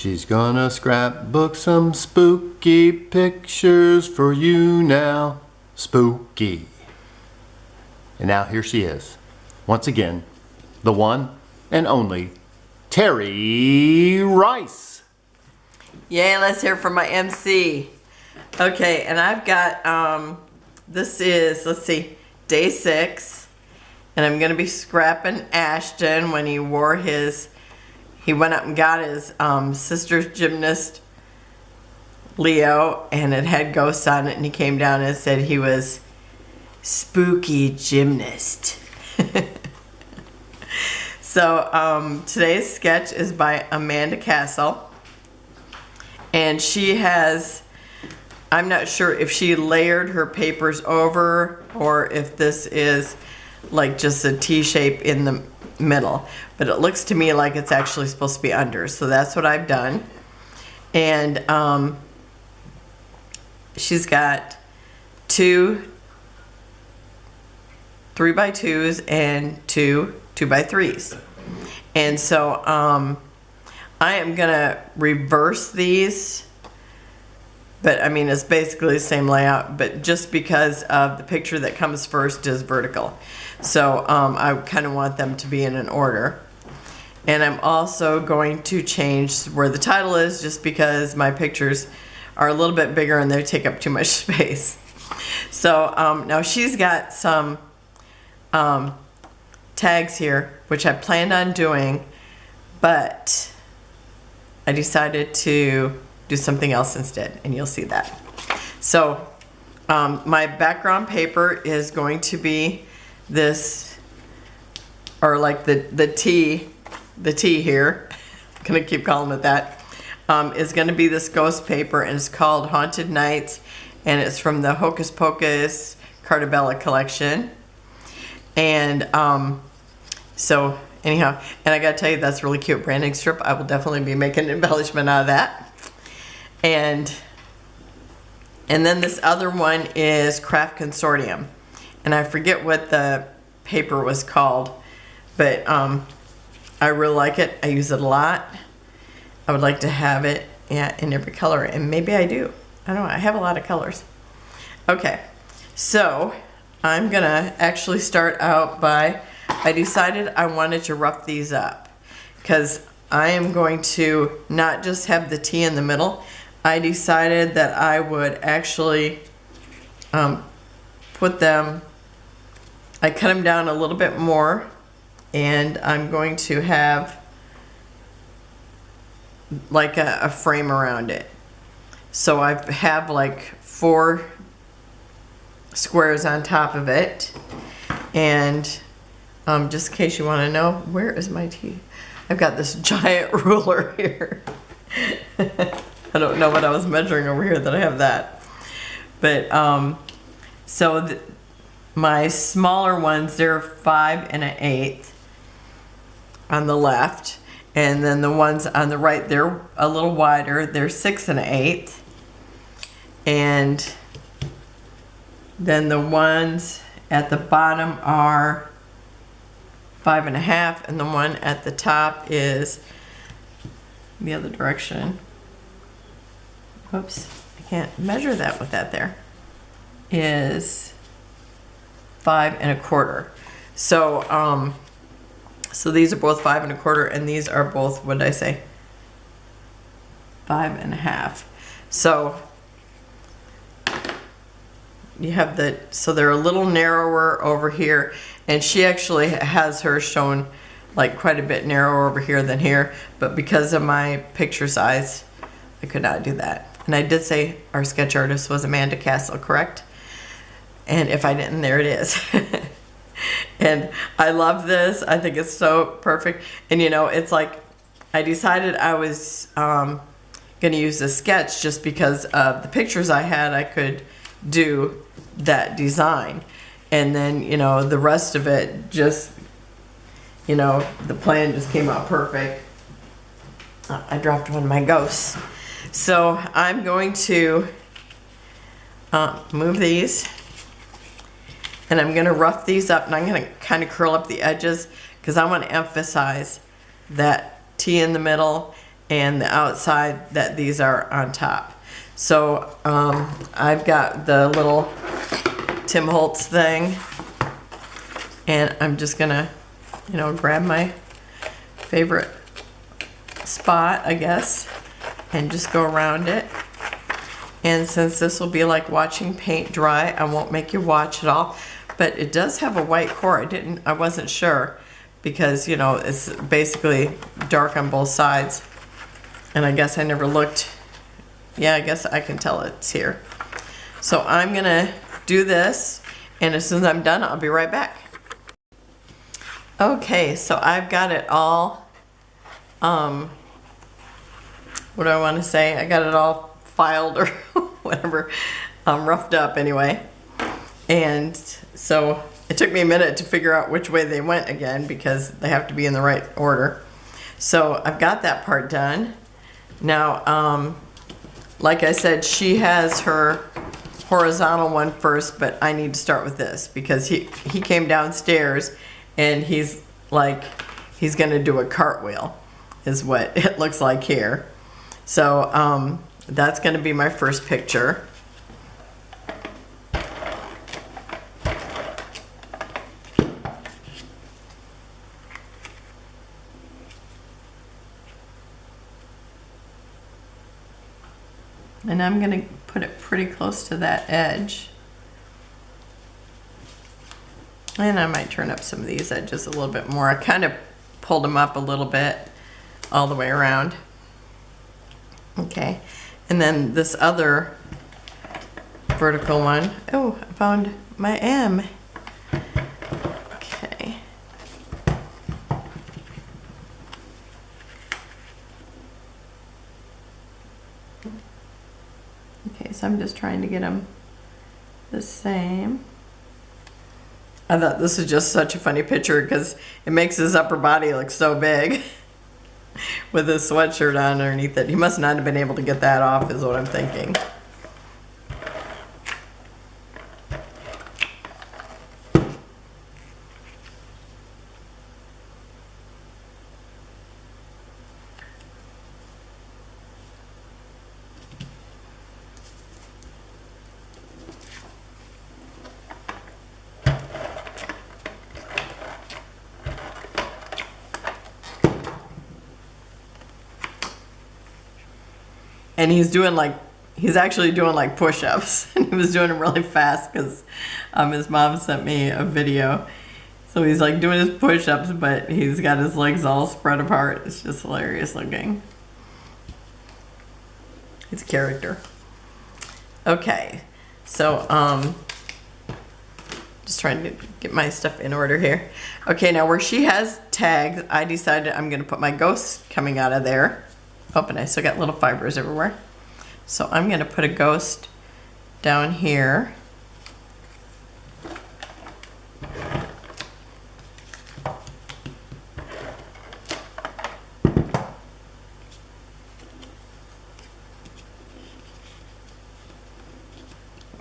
She's gonna scrapbook some spooky pictures for you now. Spooky. And now here she is. Once again, the one and only Terry Rice. Yay, let's hear from my MC. Okay, and I've got, this is, let's see, day 6. And I'm going to be scrapping Ashton when he wore his, he went up and got his sister's gymnast, Leo, and it had ghosts on it, and he came down and said he was spooky gymnast. So today's sketch is by Amanda Castle, and she has, I'm not sure if she layered her papers over or if this is like just a T shape in the middle, but it looks to me like it's actually supposed to be under, so that's what I've done. And she's got 2 3x2s and 2 2x3s, and so I am gonna reverse these, but I mean it's basically the same layout, but just because of the picture that comes first is vertical, so I kind of want them to be in an order. And I'm also going to change where the title is, just because my pictures are a little bit bigger and they take up too much space. So now she's got some tags here, which I planned on doing, but I decided to do something else instead, and you'll see that. So my background paper is going to be this, or like the T here, I'm gonna keep calling it that, is gonna be this ghost paper, and it's called Haunted Nights, and it's from the Hocus Pocus Carta Bella collection. And so anyhow, and I gotta tell you, that's a really cute branding strip. I will definitely be making an embellishment out of that. And then this other one is Craft Consortium, and I forget what the paper was called, but I really like it. I use it a lot. I would like to have it in every color, and maybe I do. I don't know, I have a lot of colors. Okay, so I'm gonna actually start out by, I decided I wanted to rough these up because I am going to not just have the T in the middle. I decided that I would actually put them, I cut them down a little bit more, and I'm going to have like a frame around it. So I have like 4 squares on top of it, and just in case you want to know, where is my T? I've got this giant ruler here. I don't know what I was measuring over here that I have that. But so my smaller ones, they're 5 1/8 on the left, and then the ones on the right, they're a little wider, they're 6 1/8, and then the ones at the bottom are 5 1/2, and the one at the top is the other direction. Whoops, I can't measure that with that there. Is 5 1/4. So so these are both 5 1/4, and these are both, what did I say? 5 1/2. So you have the, so they're a little narrower over here, and she actually has hers shown like quite a bit narrower over here than here, but because of my picture size, I could not do that. And I did say our sketch artist was Amanda Castle, correct? And if I didn't, there it is. And I love this. I think it's so perfect. And you know, it's like, I decided I was gonna use this sketch just because of the pictures I had. I could do that design, and then, you know, the rest of it just, you know, the plan just came out perfect. I dropped one of my ghosts. So I'm going to move these, and I'm going to rough these up, and I'm going to kind of curl up the edges because I want to emphasize that T in the middle and the outside that these are on top. So I've got the little Tim Holtz thing, and I'm just gonna, you know, grab my favorite spot, I guess, and just go around it. And since this will be like watching paint dry, I won't make you watch it all, but it does have a white core. I wasn't sure, because, you know, it's basically dark on both sides, and I guess I never looked. Yeah, I guess I can tell it's here. So I'm gonna do this, and as soon as I'm done, I'll be right back. Okay, so I've got it all, what do I want to say? I got it all filed or whatever, roughed up anyway. And so it took me a minute to figure out which way they went again, because they have to be in the right order. So I've got that part done. Now, like I said, she has her horizontal one first, but I need to start with this because he came downstairs and he's like, he's gonna do a cartwheel is what it looks like here. So that's gonna be my first picture. And I'm gonna put it pretty close to that edge. And I might turn up some of these edges a little bit more. I kind of pulled them up a little bit all the way around. Okay, and then this other vertical one. Oh, I found my M. Okay. Okay, so I'm just trying to get them the same. I thought this was just such a funny picture because it makes his upper body look so big with his sweatshirt on underneath it. He must not have been able to get that off is what I'm thinking. And he's actually doing like push-ups, and he was doing them really fast because his mom sent me a video. So he's like doing his push-ups, but he's got his legs all spread apart. It's just hilarious looking. He's a character. Okay, so just trying to get my stuff in order here. Okay, now where she has tags, I decided I'm gonna put my ghost coming out of there. Oh, and I still got little fibers everywhere. So I'm gonna put a ghost down here.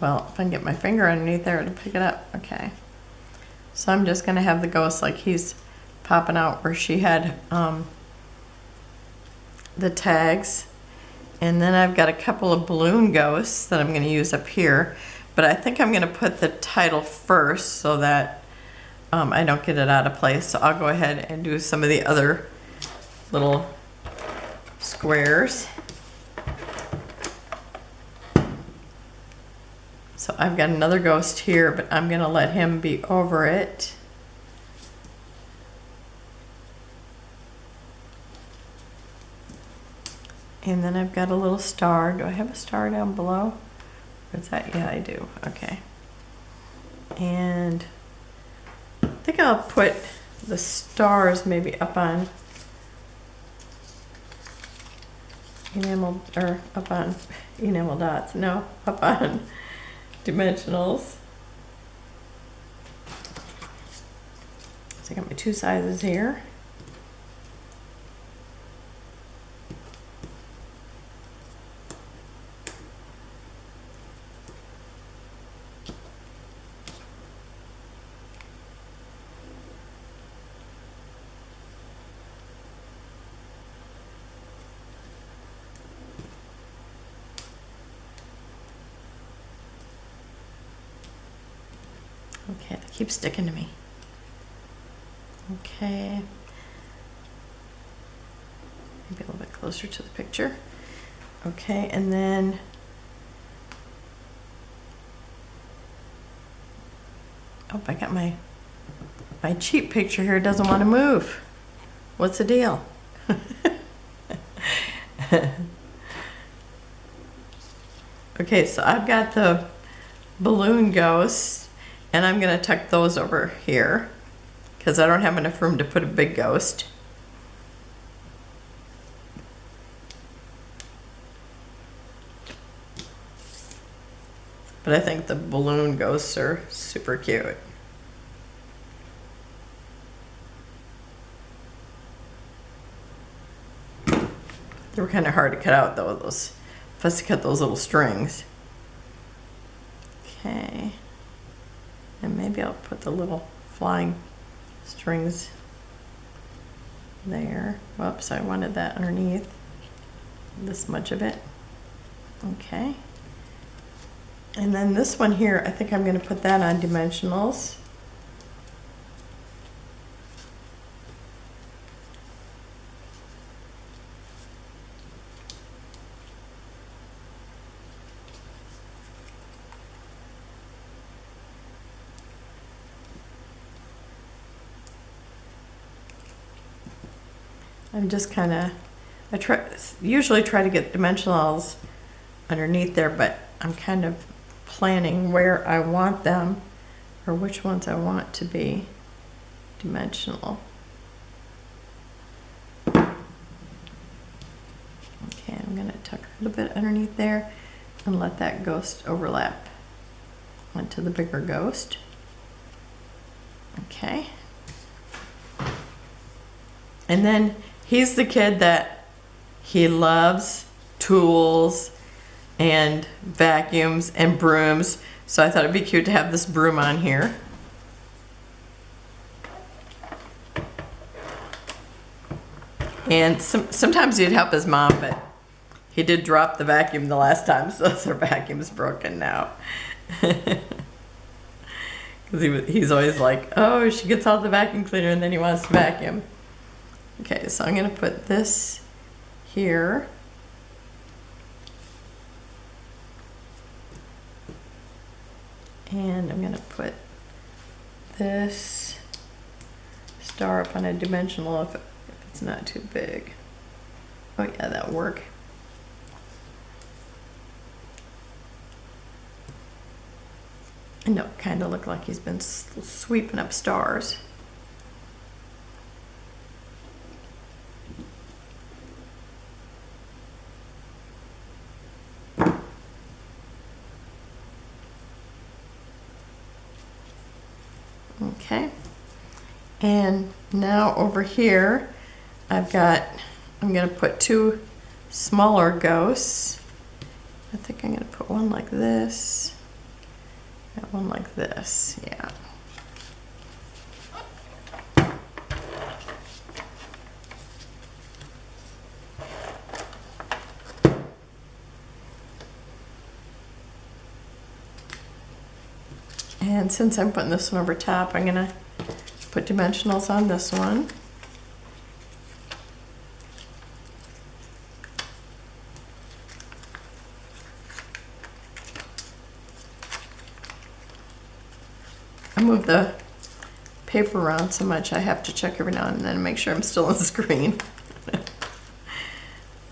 Well, if I can get my finger underneath there to pick it up, okay. So I'm just gonna have the ghost like he's popping out where she had the tags. And then I've got a couple of balloon ghosts that I'm going to use up here, but I think I'm going to put the title first so that I don't get it out of place. So I'll go ahead and do some of the other little squares. So I've got another ghost here, but I'm going to let him be over it. And then I've got a little star. Do I have a star down below? What's that? Yeah, I do. Okay. And I think I'll put the stars maybe up on enamel, or up on enamel dots. No, up on dimensionals. So I got my two sizes here. Okay, they keep sticking to me. Okay. Maybe a little bit closer to the picture. Okay, and then oh, I got my cheap picture here. It doesn't want to move. What's the deal? Okay, so I've got the balloon ghosts, and I'm gonna tuck those over here because I don't have enough room to put a big ghost. But I think the balloon ghosts are super cute. They were kind of hard to cut out though, those, if I was to cut those little strings. Okay. And maybe I'll put the little flying strings there. Whoops, I wanted that underneath. This much of it. Okay. And then this one here, I think I'm going to put that on dimensionals. I'm just kind of, usually try to get dimensionals underneath there, but I'm kind of planning where I want them or which ones I want to be dimensional. Okay, I'm going to tuck a little bit underneath there and let that ghost overlap onto the bigger ghost. Okay. And then he's the kid that he loves tools and vacuums and brooms. So I thought it'd be cute to have this broom on here. And sometimes he'd help his mom, but he did drop the vacuum the last time, so their vacuum's broken now. Because he's always like, oh, she gets out the vacuum cleaner and then he wants to vacuum. Okay, so I'm going to put this here. And I'm going to put this star up on a dimensional if it's not too big. Oh yeah, that'll work. And it'll kind of look like he's been sweeping up stars. Okay, and now over here I'm going to put two smaller ghosts. I think I'm going to put one like this and one like this, yeah. And since I'm putting this one over top, I'm going to put dimensionals on this one. I move the paper around so much I have to check every now and then and make sure I'm still on the screen.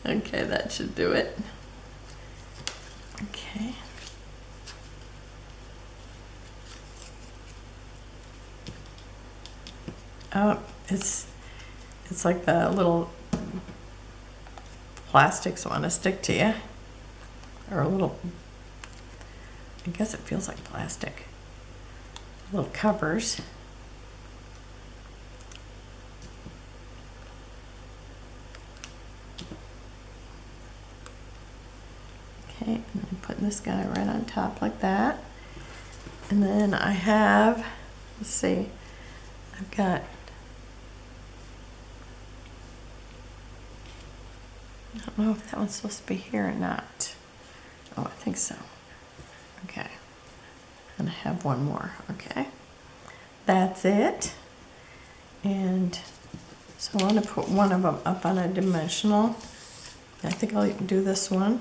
Okay, that should do it. Okay. Oh, it's like the little plastics want to stick to you. Or a little, I guess it feels like plastic. Little covers. Okay, and I'm putting this guy right on top like that. And then I have, let's see, I've got, I don't know if that one's supposed to be here or not. Oh, I think so. Okay. And I have one more. Okay. that's it. And so I want to put one of them up on a dimensional. I think I'll do this one.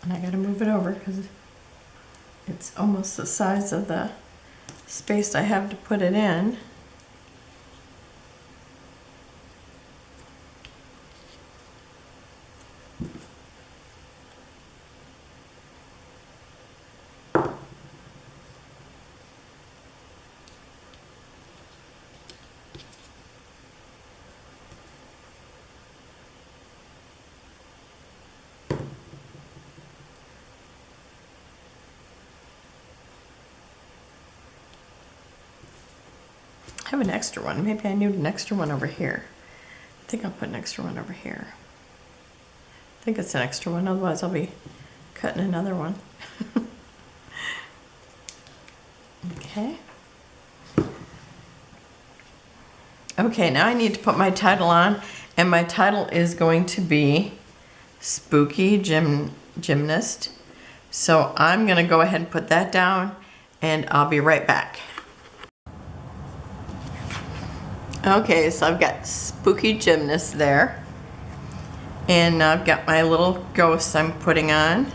And I gotta move it over because it's almost the size of the space I have to put it in. I have an extra one. Maybe I need an extra one over here. I think I'll put an extra one over here. I think it's an extra one, otherwise I'll be cutting another one. Okay. Okay, now I need to put my title on, and my title is going to be Spooky Gymnast. So I'm gonna go ahead and put that down, and I'll be right back. Okay, so I've got Spooky Gymnast there. And I've got my little ghosts I'm putting on.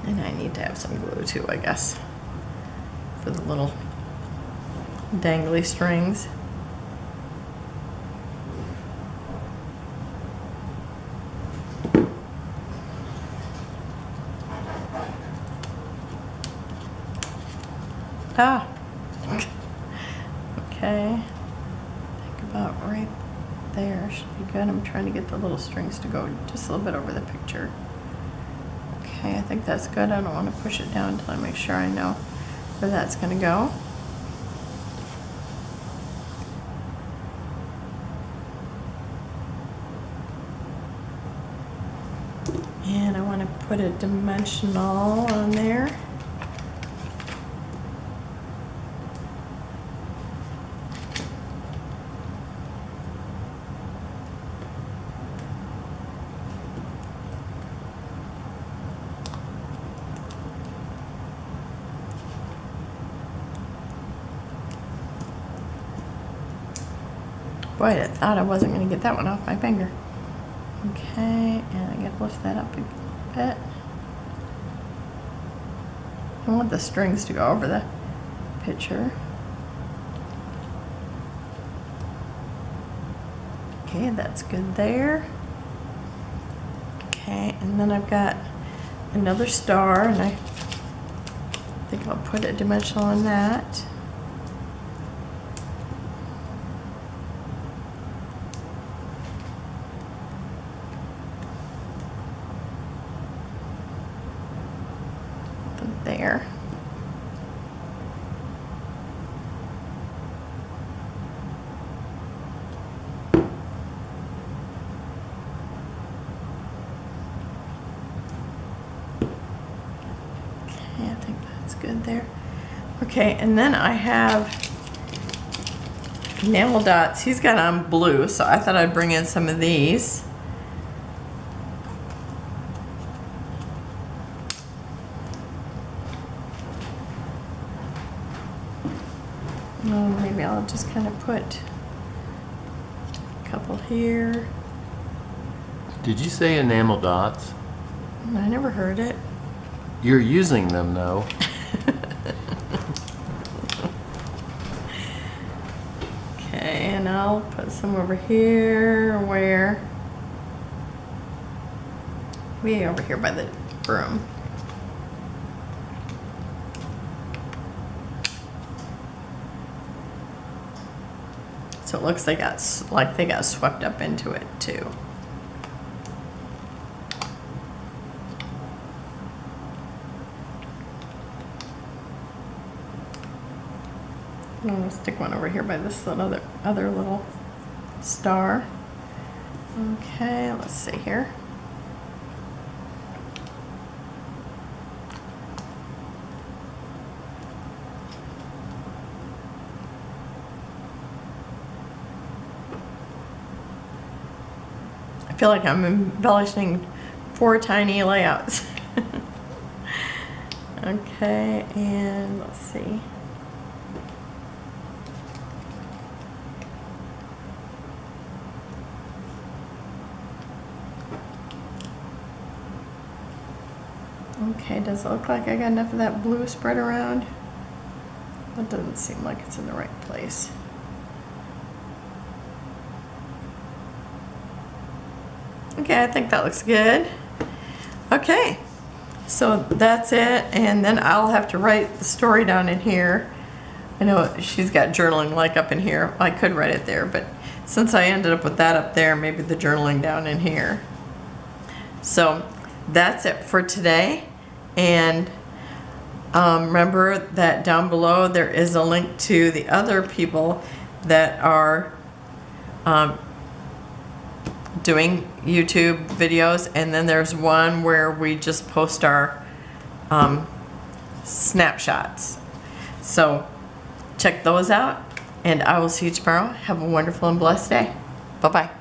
And I need to have some glue too, I guess, for the little dangly strings. Ah, okay, think about right there, should be good. I'm trying to get the little strings to go just a little bit over the picture. Okay, I think that's good. I don't want to push it down until I make sure I know where that's going to go. And I want to put a dimensional on there. Boy, I thought I wasn't going to get that one off my finger. Okay, and I got to lift that up a bit. I want the strings to go over the picture. Okay, that's good there. Okay, and then I've got another star, and I think I'll put a dimensional on that. There. Okay, I think that's good there. Okay, and then I have Enamel Dots. He's got on blue, so I thought I'd bring in some of these. Oh, maybe I'll just kind of put a couple here. Did you say enamel dots? I never heard it. You're using them though. Okay, and I'll put some over here where? Way over here by the broom. So it looks like they got swept up into it too. I'm gonna stick one over here by this other little star. Okay, let's see here. feel like I'm embellishing 4 tiny layouts. Okay, and let's see. Okay, does it look like I got enough of that blue spread around? That doesn't seem like it's in the right place. Okay, I think that looks good. Okay, so that's it, and then I'll have to write the story down in here. I know she's got journaling like up in here. I could write it there, but since I ended up with that up there, maybe the journaling down in here. So that's it for today, and remember that down below there is a link to the other people that are doing YouTube videos, and then there's one where we just post our snapshots. So check those out, and I will see you tomorrow. Have a wonderful and blessed day. Bye-bye.